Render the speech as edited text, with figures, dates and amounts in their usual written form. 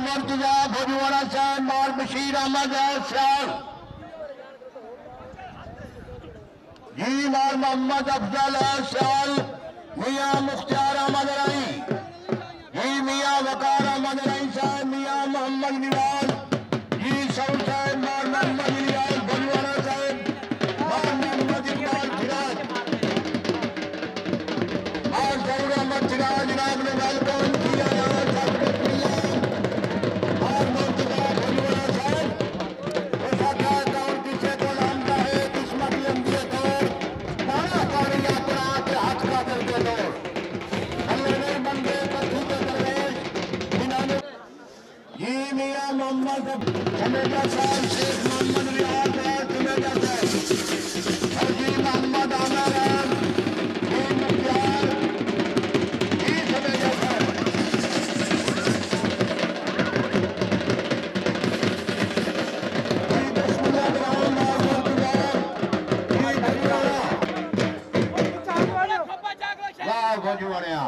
मुर्तजा भोजवाड़ा साहब मार बशीर अहमद सियाल जी मार मोहम्मद अफजल सियाल मियाँ मुख्तार अहमद राई जी मियाँ वकार अहमद राई साहब मियाँ मोहम्मद निवाज जी सऊद साहब मार मोहम्मद निवाज भोजवाड़ा साहब मार मोहम्मद इकबाल फिराज और सऊद अहमद फिराज जनाब ने वेलकम किया मोहम्मद जमेजा साहब शेख मोहम्मद रियाज और जमेजा साहब जी मोहम्मद आमिर जी मुख्तार जी जमेजा साहब जी बिस्मिल्लाह रहमान रहीम वाह भोजवाड़िया